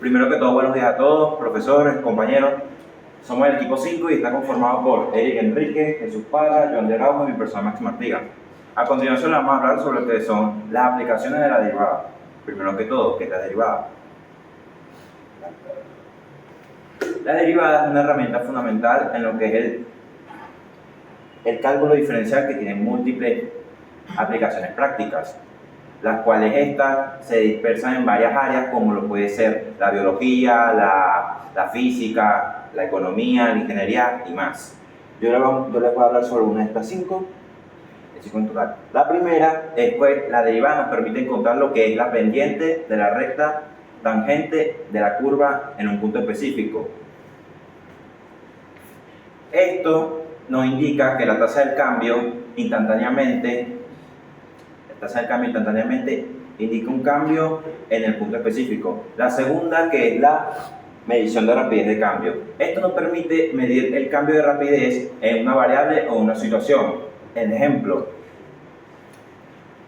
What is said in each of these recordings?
Primero que todo, buenos días a todos, profesores, compañeros. Somos el equipo 5 y está conformado por Eric Enrique, Jesús Para, Joan de Araujo y mi persona Máximo Artigas. A continuación vamos a hablar sobre lo que son las aplicaciones de la derivada. Primero que todo, ¿qué es la derivada? La derivada es una herramienta fundamental en lo que es el cálculo diferencial, que tiene múltiples aplicaciones prácticas, las cuales estas se dispersan en varias áreas, como lo puede ser la biología, la física, la economía, la ingeniería y más. Yo les voy a hablar sobre una de estas cinco en total. La primera es, pues, la derivada nos permite encontrar lo que es la pendiente de la recta tangente de la curva en un punto específico. Esto nos indica que la tasa de cambio instantáneamente indica un cambio en el punto específico. La segunda, que es la medición de rapidez de cambio. Esto nos permite medir el cambio de rapidez en una variable o una situación. Ejemplo,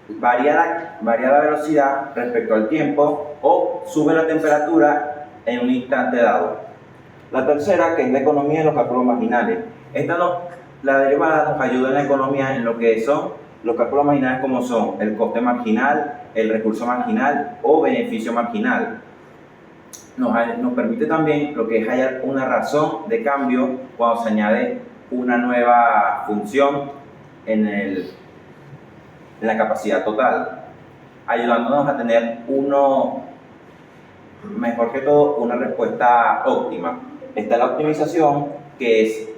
varía la velocidad respecto al tiempo o sube la temperatura en un instante dado. La tercera, que es la economía de los cálculos marginales. La derivada nos ayuda en la economía en lo que son los cálculos marginales, como son el coste marginal, el recurso marginal o beneficio marginal. Nos permite también lo que es hallar una razón de cambio cuando se añade una nueva función en la capacidad total, ayudándonos a tener mejor que todo, una respuesta óptima. Está la optimización, que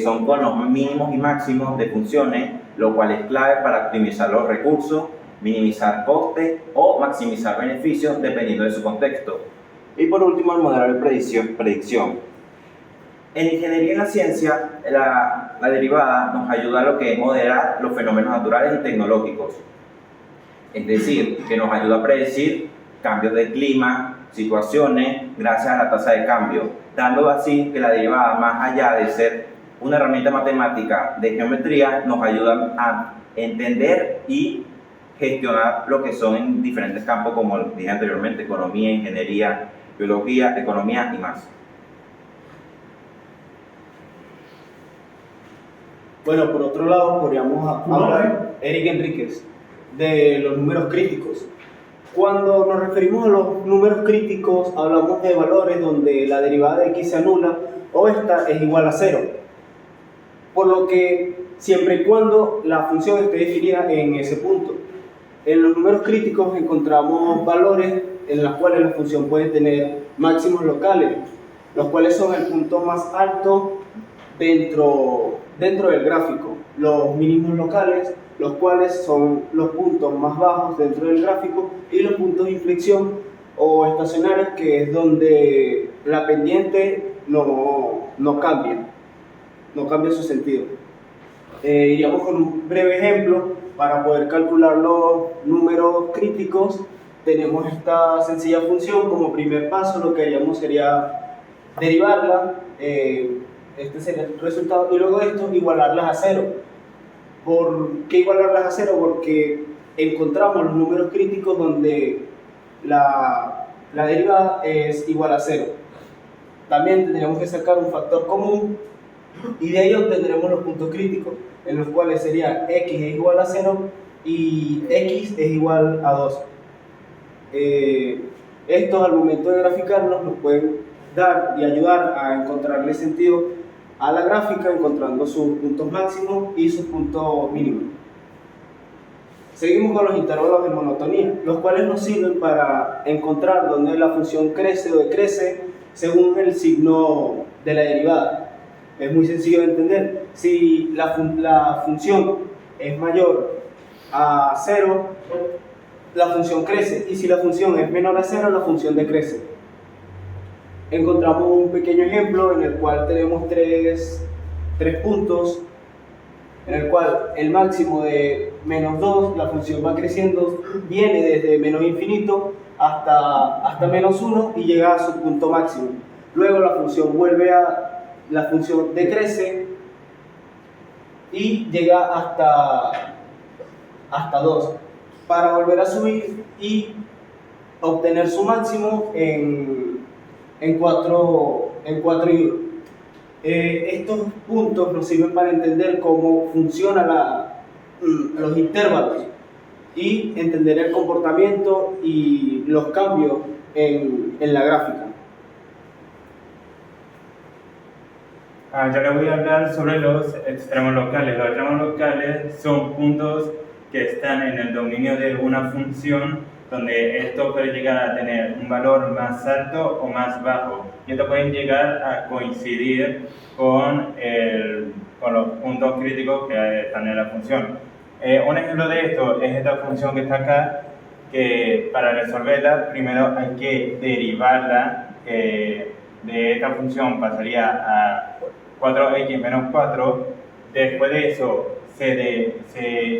son con los mínimos y máximos de funciones, lo cual es clave para optimizar los recursos, minimizar costes o maximizar beneficios dependiendo de su contexto. Y por último, el modelo de predicción. En ingeniería y en la ciencia, la derivada nos ayuda a lo que es modelar los fenómenos naturales y tecnológicos. Es decir, que nos ayuda a predecir cambios de clima, situaciones, gracias a la tasa de cambio, dando así que la derivada, más allá de ser una herramienta matemática de geometría, nos ayuda a entender y gestionar lo que son en diferentes campos, como dije anteriormente: economía, ingeniería, biología, economía y más. Bueno, por otro lado, podríamos hablar, Eric Enríquez, de los números críticos. Cuando nos referimos a los números críticos, hablamos de valores donde la derivada de x se anula o esta es igual a 0. Por lo que, siempre y cuando la función esté definida en ese punto. En los números críticos encontramos valores en los cuales la función puede tener máximos locales, los cuales son el punto más alto dentro del gráfico, los mínimos locales, los cuales son los puntos más bajos dentro del gráfico, y los puntos de inflexión o estacionarios, que es donde la pendiente no cambia su sentido. Iríamos con un breve ejemplo para poder calcular los números críticos. Tenemos esta sencilla función. Como primer paso, lo que haríamos sería derivarla. Este sería el resultado, y luego de esto igualarlas a 0. ¿Por qué igualarlas a 0? Porque encontramos los números críticos donde la derivada es igual a 0. También tendríamos que sacar un factor común, y de ahí obtendremos los puntos críticos, en los cuales sería x es igual a 0 y x es igual a 2. Estos, al momento de graficarlos, nos pueden dar y ayudar a encontrarle sentido a la gráfica, encontrando sus puntos máximos y sus puntos mínimos. Seguimos con los intervalos de monotonía, los cuales nos sirven para encontrar dónde la función crece o decrece según el signo de la derivada. Es muy sencillo de entender. Si la función es mayor a 0, la función crece, y si la función es menor a 0, la función decrece. Encontramos un pequeño ejemplo en el cual tenemos tres puntos, en el cual el máximo de menos 2, la función va creciendo, viene desde menos infinito hasta menos 1 y llega a su punto máximo. Luego la función decrece y llega hasta 2, para volver a subir y obtener su máximo en 4 y 1. Estos puntos nos sirven para entender cómo funcionan los intervalos y entender el comportamiento y los cambios en la gráfica. Yo les voy a hablar sobre los extremos locales. Los extremos locales son puntos que están en el dominio de una función donde esto puede llegar a tener un valor más alto o más bajo. Y esto puede llegar a coincidir con los puntos críticos que están en la función. Un ejemplo de esto es esta función que está acá, que para resolverla primero hay que derivarla, que de esta función pasaría a 4x menos 4. Después de eso se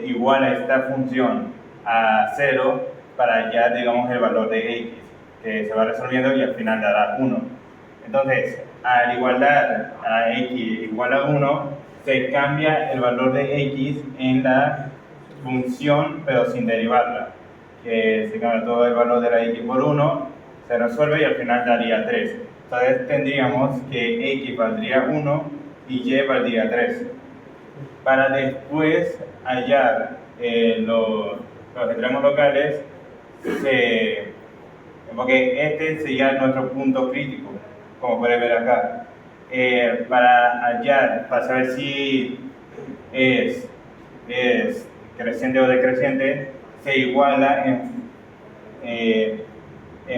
iguala esta función a 0 para ya, digamos, el valor de x, que se va resolviendo y al final dará 1. Entonces, al igualar a x igual a 1, se cambia el valor de x en la función, pero sin derivarla. Que se cambia todo el valor de la x por 1, se resuelve y al final daría 3. Entonces tendríamos que x valdría 1 y y valdría 3. Para después hallar los extremos locales, porque este sería nuestro punto crítico, como pueden ver acá. Para hallar, para saber si es creciente o decreciente, se iguala en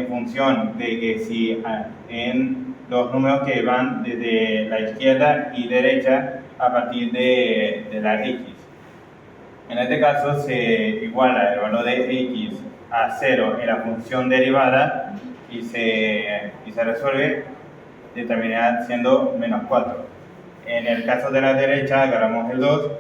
función de que si en los números que van desde la izquierda y derecha a partir de la x. En este caso se iguala el valor de x a 0 en la función derivada y se resuelve, y terminará siendo menos 4. En el caso de la derecha agarramos el 2,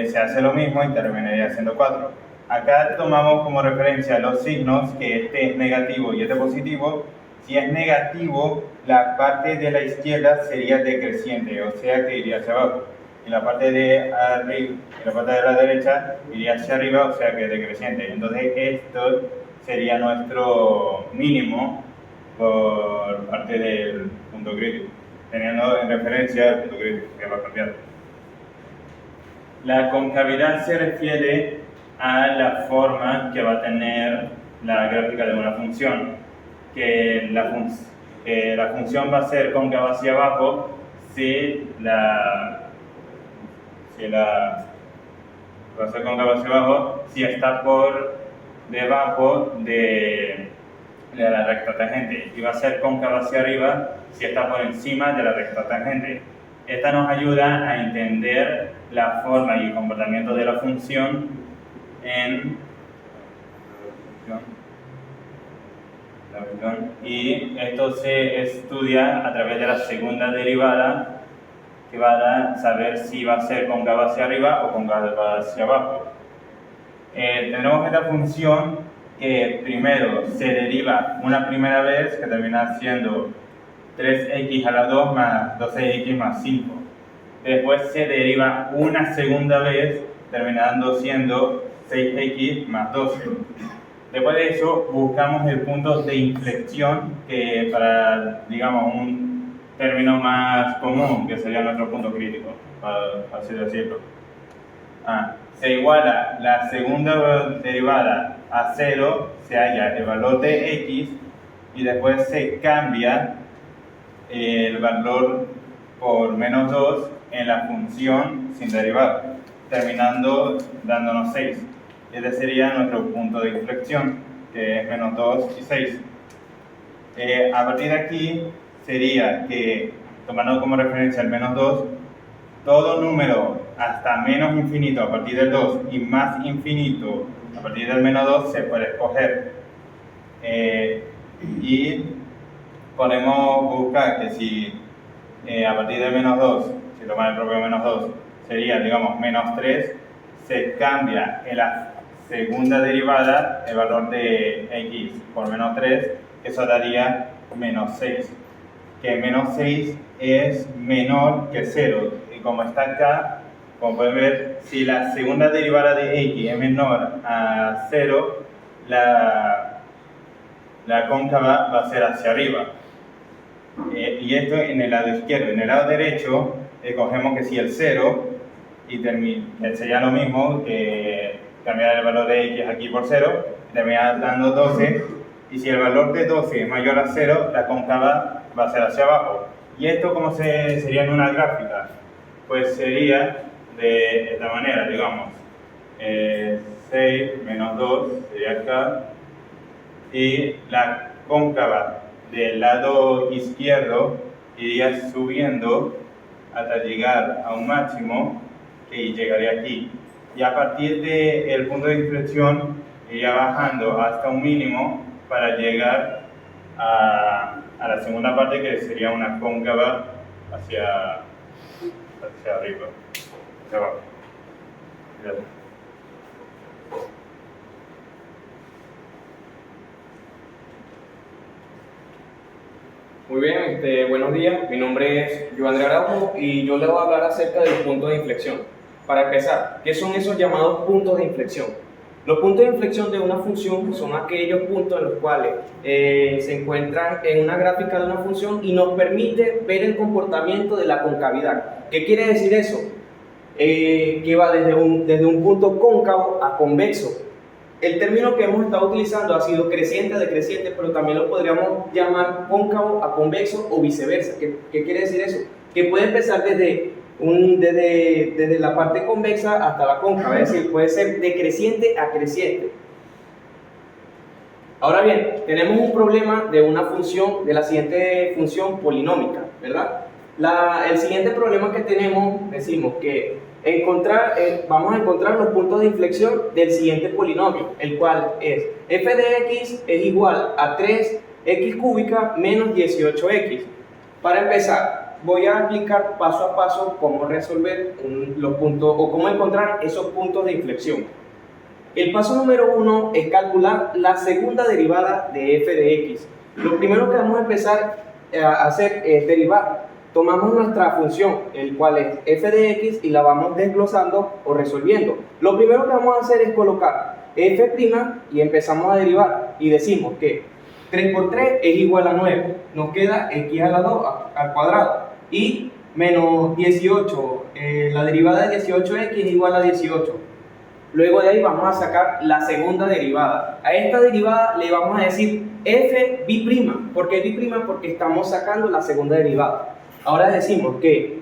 se hace lo mismo y terminaría siendo 4. Acá tomamos como referencia los signos, que este es negativo y este positivo. Si es negativo, la parte de la izquierda sería decreciente, o sea que iría hacia abajo. Y la parte de arriba, y la parte de la derecha iría hacia arriba, o sea que es decreciente. Entonces esto sería nuestro mínimo por parte del punto crítico, teniendo en referencia el punto crítico que va a cambiar. La concavidad se refiere a la forma que va a tener la gráfica de una función, que la función va a ser cóncava hacia abajo si va a ser cóncava hacia abajo si está por debajo de la recta tangente, y va a ser cóncava hacia arriba si está por encima de la recta tangente. Esta nos ayuda a entender la forma y el comportamiento de la función y esto se estudia a través de la segunda derivada, que va a saber si va a ser cóncava hacia arriba o cóncava hacia abajo. Tenemos esta función que primero se deriva una primera vez, que termina siendo 3x a la 2 más 12x más 5. Después se deriva una segunda vez, terminando siendo 6x más 12. Después de eso, buscamos el punto de inflexión, que para, digamos, un término más común, que sería nuestro punto crítico, para así decirlo. Se iguala la segunda derivada a 0, se halla el valor de x, y después se cambia el valor por menos 2 en la función sin derivar, terminando dándonos 6. Este sería nuestro punto de inflexión, que es menos 2 y 6. A partir de aquí sería que, tomando como referencia el menos 2, todo número hasta menos infinito a partir del 2 y más infinito a partir del menos 2 se puede escoger. Y podemos buscar que si a partir del menos 2, si tomamos el propio menos 2, sería, digamos, menos 3, se cambia en la segunda derivada el valor de x por menos 3, eso daría menos 6. Que menos 6 es menor que 0. Y como está acá, como pueden ver, si la segunda derivada de x es menor a 0, la cóncava va a ser hacia arriba. Y esto en el lado izquierdo. En el lado derecho, cogemos que si el 0, y sería lo mismo que cambiar el valor de x aquí por 0, y terminar dando 12, y si el valor de 12 es mayor a 0, la cóncava va a ser hacia abajo. ¿Y esto cómo sería en una gráfica? Pues sería de esta manera, digamos, 6 menos 2 sería acá, y la cóncava del lado izquierdo iría subiendo hasta llegar a un máximo que llegaría aquí. Y a partir del punto de inflexión iría bajando hasta un mínimo para llegar a la segunda parte, que sería una cóncava hacia arriba, hacia abajo. Gracias. Muy bien, buenos días. Mi nombre es Joan Andrés Araujo y yo les voy a hablar acerca de los puntos de inflexión. Para empezar, ¿qué son esos llamados puntos de inflexión? Los puntos de inflexión de una función son aquellos puntos en los cuales se encuentran en una gráfica de una función y nos permite ver el comportamiento de la concavidad. ¿Qué quiere decir eso? Que va desde un punto cóncavo a convexo. El término que hemos estado utilizando ha sido creciente a decreciente, pero también lo podríamos llamar cóncavo a convexo o viceversa. ¿Qué quiere decir eso? Que puede empezar desde la parte convexa hasta la cóncava, es decir, puede ser de creciente a creciente. Ahora bien, tenemos un problema de una función, de la siguiente función polinómica, ¿verdad? El siguiente problema que tenemos, decimos que vamos a encontrar los puntos de inflexión del siguiente polinomio, el cual es f de x es igual a 3x cúbica menos 18x. Para empezar, voy a explicar paso a paso cómo resolver los puntos o cómo encontrar esos puntos de inflexión. El paso número 1 es calcular la segunda derivada de f de x. Lo primero que vamos a empezar a hacer es derivar. Tomamos nuestra función, el cual es f de x, y la vamos desglosando o resolviendo. Lo primero que vamos a hacer es colocar f' y empezamos a derivar. Y decimos que 3 por 3 es igual a 9. Nos queda x a la 2 al cuadrado. Y menos 18, la derivada de 18x es igual a 18. Luego de ahí vamos a sacar la segunda derivada. A esta derivada le vamos a decir f bi'. ¿Por qué bi'? Porque estamos sacando la segunda derivada. Ahora decimos que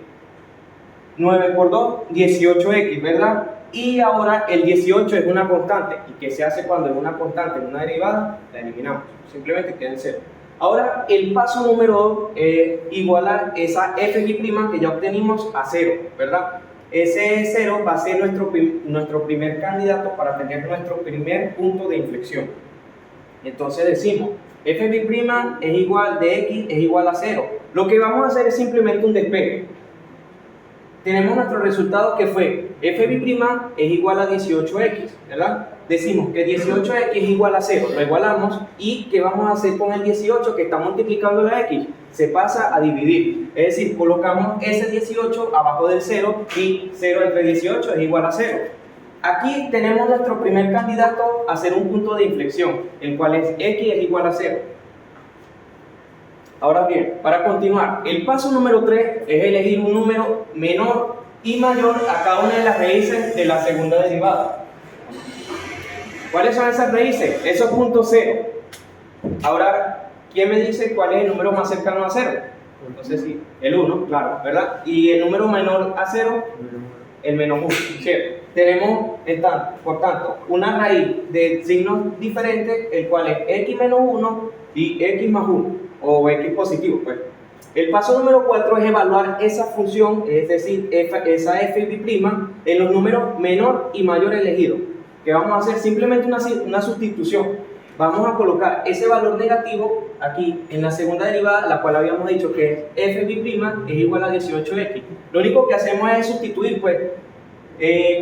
9 por 2, 18x, ¿verdad? Y ahora el 18 es una constante. ¿Y qué se hace cuando es una constante en una derivada? La eliminamos. Simplemente queda en 0. Ahora el paso número 2 es igualar esa f' que ya obtenimos a 0, ¿verdad? Ese 0 va a ser nuestro primer candidato para tener nuestro primer punto de inflexión. Entonces decimos f' es igual de x es igual a 0. Lo que vamos a hacer es simplemente un despeje. Tenemos nuestro resultado que fue f' es igual a 18x, ¿verdad? Decimos que 18x es igual a 0, lo igualamos, y ¿qué vamos a hacer con el 18 que está multiplicando la x? Se pasa a dividir, es decir, colocamos ese 18 abajo del 0 y 0 entre 18 es igual a 0. Aquí tenemos nuestro primer candidato a hacer un punto de inflexión, el cual es x es igual a 0. Ahora bien, para continuar, el paso número 3 es elegir un número menor y mayor a cada una de las raíces de la segunda derivada. ¿Cuáles son esas raíces? Esos puntos 0. Ahora, ¿quién me dice cuál es el número más cercano a 0? Entonces sí, el 1, claro, ¿verdad? Y el número menor a 0, el menos 1, ¿cierto? Tenemos, por tanto, una raíz de signos diferentes, el cual es x menos 1 y x más 1, o x positivo, pues. El paso número 4 es evaluar esa función, es decir, esa f' en los números menor y mayor elegidos. Que vamos a hacer simplemente una sustitución. Vamos a colocar ese valor negativo aquí en la segunda derivada, la cual habíamos dicho que es f' es igual a 18x. Lo único que hacemos es sustituir, pues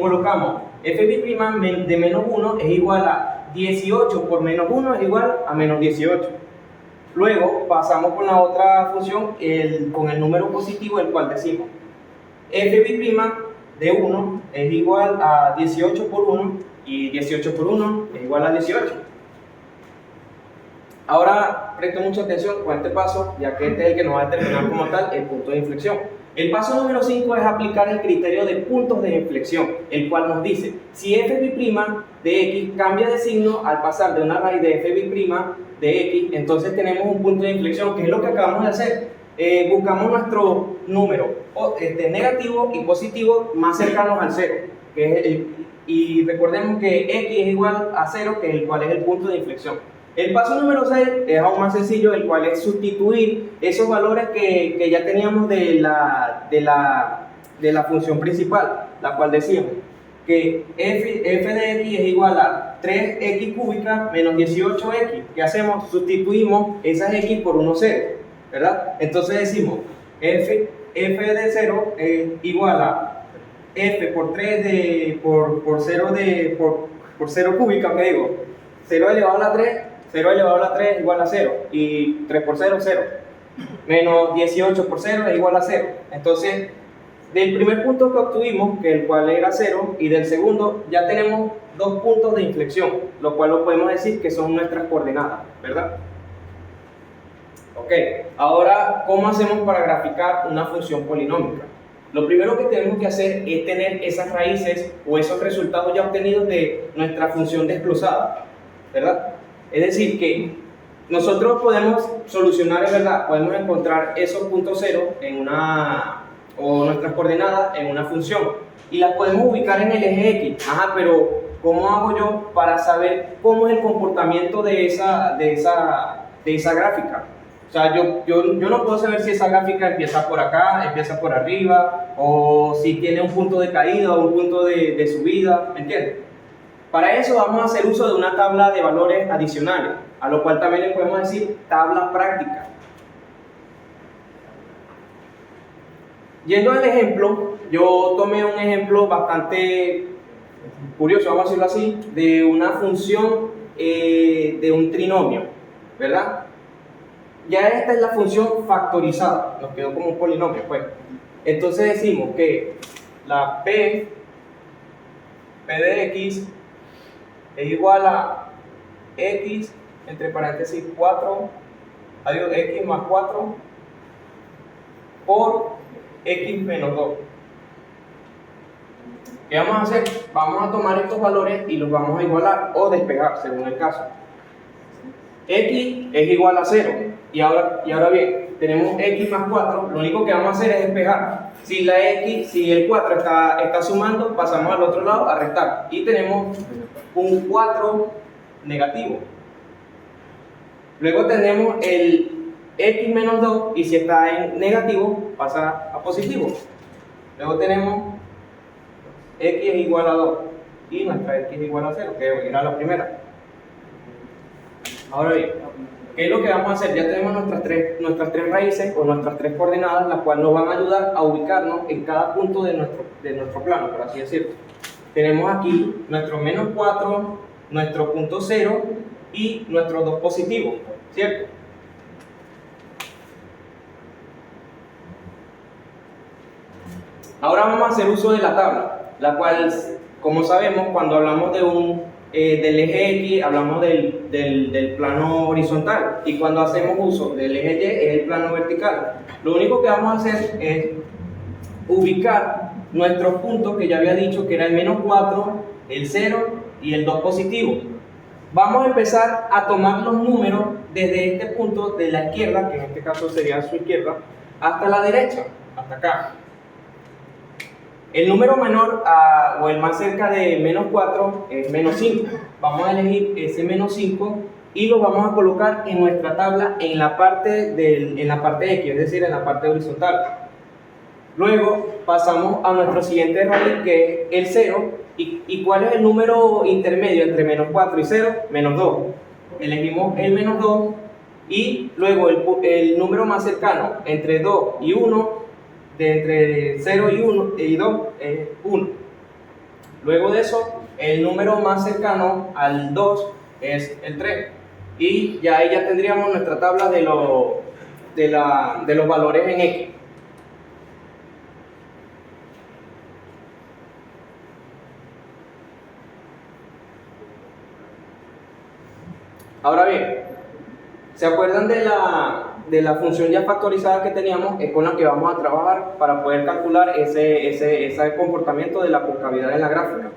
colocamos f' de menos 1 es igual a 18 por menos 1 es igual a menos 18. Luego pasamos con la otra función, con el número positivo, el cual decimos f' de 1 es igual a 18 por 1 y 18 por 1 es igual a 18. Ahora presto mucha atención con este paso, ya que este es el que nos va a determinar como tal el punto de inflexión. El paso número 5 es aplicar el criterio de puntos de inflexión, el cual nos dice, si f' de x cambia de signo al pasar de una raíz de f' de x, entonces tenemos un punto de inflexión, que es lo que acabamos de hacer. Buscamos nuestro número negativo y positivo más cercanos al 0, que es y recordemos que x es igual a 0, que es el cual es el punto de inflexión. El paso número 6 es aún más sencillo, el cual es sustituir esos valores que ya teníamos de la función principal, la cual decíamos que f de x es igual a 3x cúbica menos 18x. ¿Qué hacemos? Sustituimos esas x por 1, 0, ¿verdad? Entonces decimos f de 0 es igual a f por 3 por 0 cúbica, ¿qué digo? 0 elevado a la 3, 0 elevado a la 3 es igual a 0, y 3 por 0, 0, menos 18 por 0 es igual a 0. Entonces, del primer punto que obtuvimos, que el cual era 0, y del segundo, ya tenemos 2 puntos de inflexión, lo cual lo podemos decir que son nuestras coordenadas, ¿verdad? Ok, ahora, ¿cómo hacemos para graficar una función polinómica? Lo primero que tenemos que hacer es tener esas raíces o esos resultados ya obtenidos de nuestra función desglosada, ¿verdad? Es decir, que nosotros podemos solucionar, es verdad, podemos encontrar esos puntos cero o nuestras coordenadas en una función y las podemos ubicar en el eje X. Ajá, pero ¿cómo hago yo para saber cómo es el comportamiento de esa gráfica? O sea, yo no puedo saber si esa gráfica empieza por acá, empieza por arriba, o si tiene un punto de caída o un punto de subida, ¿me entiendes? Para eso vamos a hacer uso de una tabla de valores adicionales, a lo cual también le podemos decir tabla práctica. Yendo al ejemplo, yo tomé un ejemplo bastante curioso, vamos a decirlo así, de una función de un trinomio, ¿verdad? Ya esta es la función factorizada, nos quedó como un polinomio, pues. Entonces decimos que la P de x es igual a x, entre paréntesis 4, adiós, x más 4 por x menos 2. ¿Qué vamos a hacer? Vamos a tomar estos valores y los vamos a igualar o despejar, según el caso. X es igual a 0. Y ahora bien, tenemos x más 4, lo único que vamos a hacer es despejar. Si el 4 está sumando, pasamos al otro lado a restar. Y tenemos un 4 negativo. Luego tenemos el x menos 2, y si está en negativo, pasa a positivo. Luego tenemos x es igual a 2, y nuestra x es igual a 0, que era la primera. Ahora bien, ¿qué es lo que vamos a hacer? Ya tenemos nuestras tres raíces o nuestras tres coordenadas, las cuales nos van a ayudar a ubicarnos en cada punto de nuestro plano, por así decirlo. Tenemos aquí nuestro menos 4, nuestro punto 0 y nuestros dos positivos, ¿cierto? Ahora vamos a hacer uso de la tabla, la cual, como sabemos, cuando hablamos del eje X, hablamos del plano horizontal, y cuando hacemos uso del eje Y es el plano vertical. Lo único que vamos a hacer es ubicar nuestros puntos, que ya había dicho que era el menos 4, el 0 y el 2 positivo. Vamos a empezar a tomar los números desde este punto de la izquierda, que en este caso sería su izquierda, hasta la derecha, hasta acá. El número menor o el más cerca de menos 4 es menos 5. Vamos a elegir ese menos 5 y lo vamos a colocar en nuestra tabla en la parte X, es decir, en la parte horizontal. Luego pasamos a nuestro siguiente raíz, que es el 0. ¿Y cuál es el número intermedio entre menos 4 y 0? Menos 2. Elegimos el menos 2 y luego el número más cercano entre 2 y 1, entre 0 y 2 es 1. Luego de eso, el número más cercano al 2 es el 3. Y ya ahí ya tendríamos nuestra tabla de los valores en X. Ahora bien, ¿Se acuerdan de la función ya factorizada que teníamos? Es con la que vamos a trabajar para poder calcular ese comportamiento de la concavidad en la gráfica.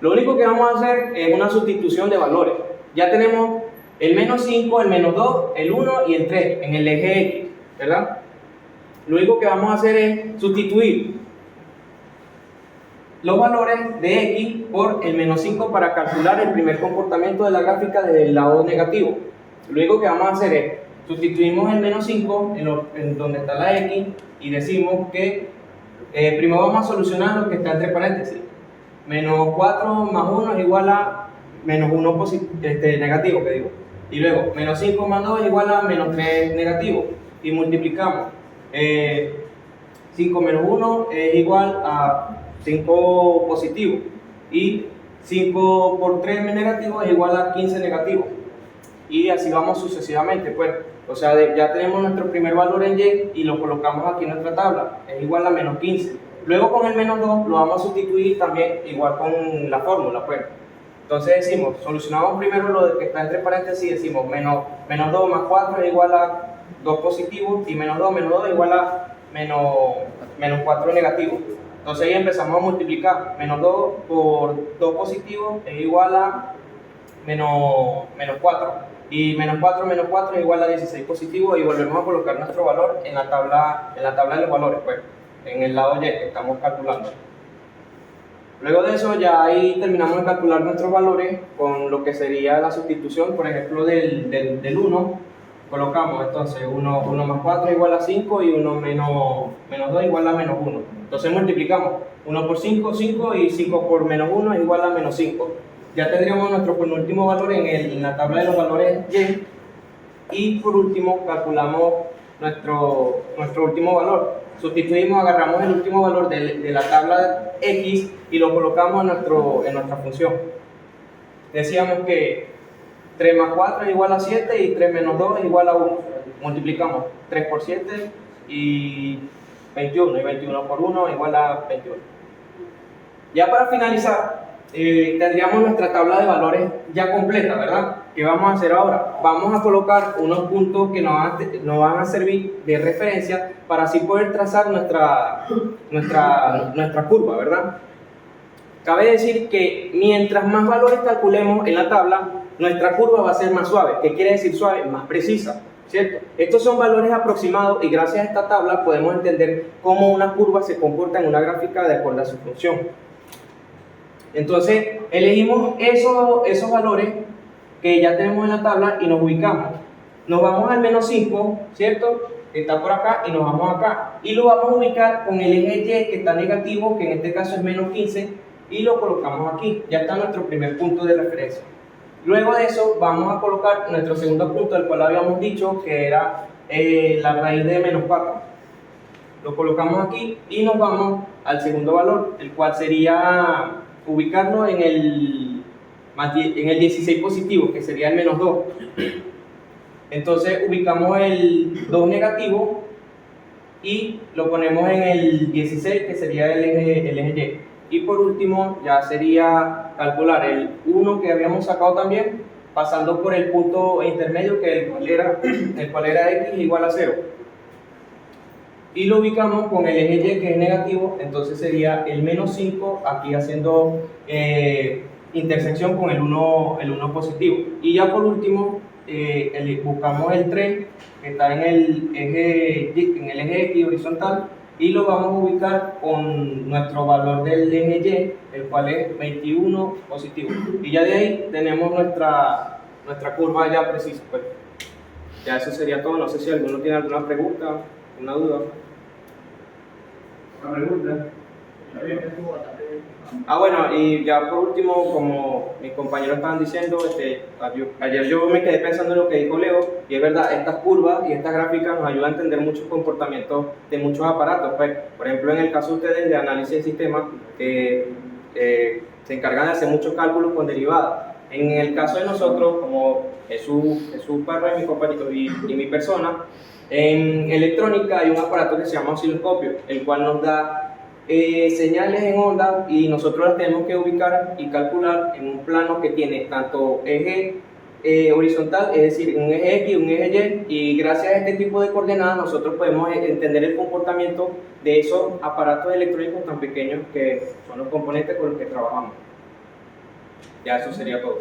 Lo único que vamos a hacer es una sustitución de valores. Ya tenemos el menos 5, el menos 2, el 1 y el 3 en el eje X, ¿verdad? Lo único que vamos a hacer es sustituir los valores de X por el menos 5 para calcular el primer comportamiento de la gráfica desde el lado negativo. Lo único que vamos a hacer es sustituimos el menos 5 en donde está la X y decimos que primero vamos a solucionar lo que está entre paréntesis. Menos 4 más 1 es igual a menos 1 negativo, que digo. Y luego, menos 5 más 2 es igual a menos 3 negativo. Y multiplicamos. 5 menos 1 es igual a 5 positivo. Y 5 por 3 negativo es igual a 15 negativo. Y así vamos sucesivamente, pues. O sea, ya tenemos nuestro primer valor en Y y lo colocamos aquí en nuestra tabla. Es igual a menos 15. Luego con el menos 2 lo vamos a sustituir también igual con la fórmula, pues. Entonces decimos, solucionamos primero lo que está entre paréntesis y decimos menos 2 más 4 es igual a 2 positivo y menos 2 es igual a menos 4 negativo. Entonces ahí empezamos a multiplicar. Menos 2 por 2 positivo es igual a menos 4. Y menos 4 es igual a 16 positivo y volvemos a colocar nuestro valor en la tabla de los valores, pues, en el lado Y que estamos calculando. Luego de eso ya ahí terminamos de calcular nuestros valores con lo que sería la sustitución, por ejemplo, del 1. Colocamos entonces 1 más 4 es igual a 5 y 1 menos 2 igual a menos 1. Entonces multiplicamos 1 por 5, 5 y 5 por menos 1 es igual a menos 5. Ya tendríamos nuestro penúltimo valor en la tabla de los valores Y. Y por último calculamos nuestro último valor. Sustituimos, agarramos el último valor de la tabla X y lo colocamos en nuestra función. Decíamos que 3 más 4 es igual a 7 y 3 menos 2 es igual a 1. Multiplicamos 3 por 7 y 21. Y 21 por 1 es igual a 21. Ya para finalizar, tendríamos nuestra tabla de valores ya completa, ¿verdad? ¿Qué vamos a hacer ahora? Vamos a colocar unos puntos que nos van a servir de referencia para así poder trazar nuestra curva, ¿verdad? Cabe decir que mientras más valores calculemos en la tabla, nuestra curva va a ser más suave. ¿Qué quiere decir suave? Más precisa, ¿cierto? Estos son valores aproximados y gracias a esta tabla podemos entender cómo una curva se comporta en una gráfica de acuerdo a su función. Entonces, elegimos esos valores que ya tenemos en la tabla y nos ubicamos. Nos vamos al menos 5, ¿cierto? Que está por acá y nos vamos acá. Y lo vamos a ubicar con el eje Y que está negativo, que en este caso es menos 15, y lo colocamos aquí. Ya está nuestro primer punto de referencia. Luego de eso, vamos a colocar nuestro segundo punto, el cual habíamos dicho que era la raíz de menos 4. Lo colocamos aquí y nos vamos al segundo valor, el cual sería ubicarlo en el 16 positivo, que sería el menos 2. Entonces ubicamos el 2 negativo y lo ponemos en el 16, que sería el eje Y. Y por último ya sería calcular el 1 que habíamos sacado también, pasando por el punto intermedio, que el cual era X igual a 0. Y lo ubicamos con el eje Y, que es negativo, entonces sería el menos 5, aquí haciendo intersección con el 1 positivo. Y ya por último, buscamos el 3, que está en el eje X horizontal, y lo vamos a ubicar con nuestro valor del eje Y, el cual es 21 positivo. Y ya de ahí tenemos nuestra curva ya precisa. Pues. Ya eso sería todo. No sé si alguno tiene alguna pregunta, una duda. Una pregunta. Bueno, y ya por último, como mis compañeros estaban diciendo, ayer yo me quedé pensando en lo que dijo Leo, y es verdad, estas curvas y estas gráficas nos ayudan a entender muchos comportamientos de muchos aparatos. Pues, por ejemplo, en el caso de ustedes de análisis de sistemas, se encargan de hacer muchos cálculos con derivadas. En el caso de nosotros, como Jesús Parra, mi compañero y mi persona, en electrónica hay un aparato que se llama osciloscopio, el cual nos da señales en onda y nosotros las tenemos que ubicar y calcular en un plano que tiene tanto eje horizontal, es decir, un eje X, un eje Y, y gracias a este tipo de coordenadas nosotros podemos entender el comportamiento de esos aparatos electrónicos tan pequeños que son los componentes con los que trabajamos. Ya eso sería todo.